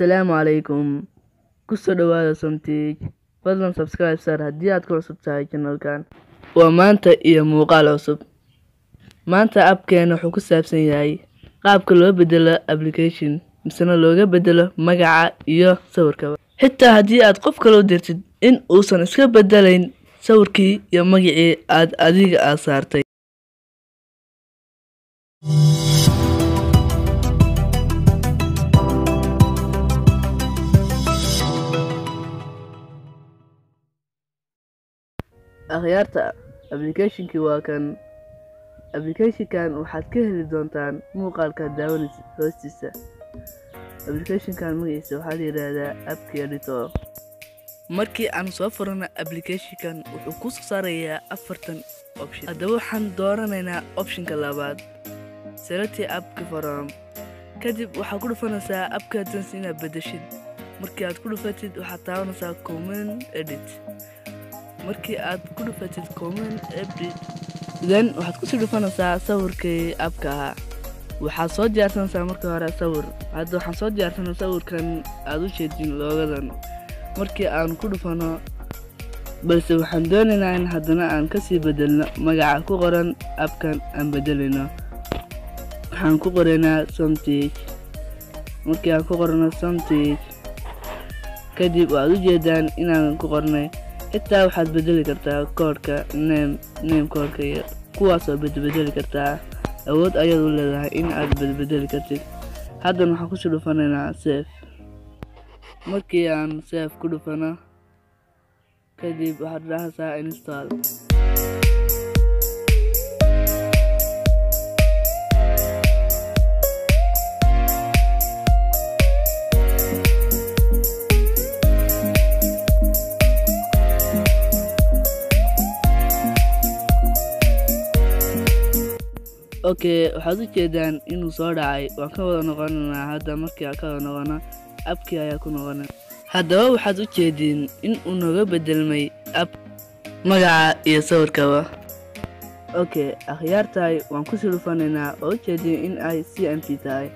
Asalaamu calaykum. Ku soo dhawaada Somtig. Fadlan subscribe sar haddii aad ku cusub tahay channelkan. Waa maanta iyo muuqaal cusub. Maanta appkeena wuxuu ku saabsan yahay qaabka loo bedelo application misana looga bedelo magaca iyo sawirka. Xitaa haddii aad qof kale u dirtid in uusan iska bedelayn sawirkii iyo magacii aad adiga saartay. Akhyaarta application-ki waa kan. Application-kan waxaad ka heli doontaan muuqaalka daawanaysa hoostiisa. Application-kan magaciisa waxaa la yiraahdaa App Editor. Markii aan soo furno application-kan wuxuu ku soo saarayaa 40 option. Haddaba waxaan dooranaynaa option-ka labaad. Select app from. Kadib waxaad ku dhufanaysaa app-ka inaad bedeshid. Markii aad ku dhufatid waxaad taabanaysaa Comment Edit. Markii aad ku dhufatid Comment Edit then waxaad ku sii dhufanaysaa sawirkii app-ka. waxaad soo diyaarsanaysaa marka hore sawir. Hadda waxaan soo diyaarsanay sawirkan aad u jeedin loogadan. Markii aan ku dhufano balse waxaan doonaynaa in haddana aan ka sii bedelno magaca ku qoran app-kan aan bedelino. Waxaan ku qoraynaa Somtig. Markii aan ku qorno Somtig kadib waad u jeedaan inaan ku qornay. Xitaa waxaad bedeli kartaa koodhka name koodhka iyo kuwaasoo bedeli kartaa. awood ayaad u leedahay in aad bedeli kartid. Haddana waxaan ku sii dhufanaynaa save. Markii aan save ku dhufano kadib waxaad raacaysaa install. Okay, waxaad u jeedaan inuu soo dhacay. Waan ka wada noqonaynaa hadda. Markii aan ka wada noqono app-kii ayaa ku noqonay. Haddaba waxaad u jeedin in uu nooga bedelmay app magaca iyo sawirkaba. Okay, akhyaartahay waan ku sii dhufanaynaa oo u jeedin in ay CMT tahay.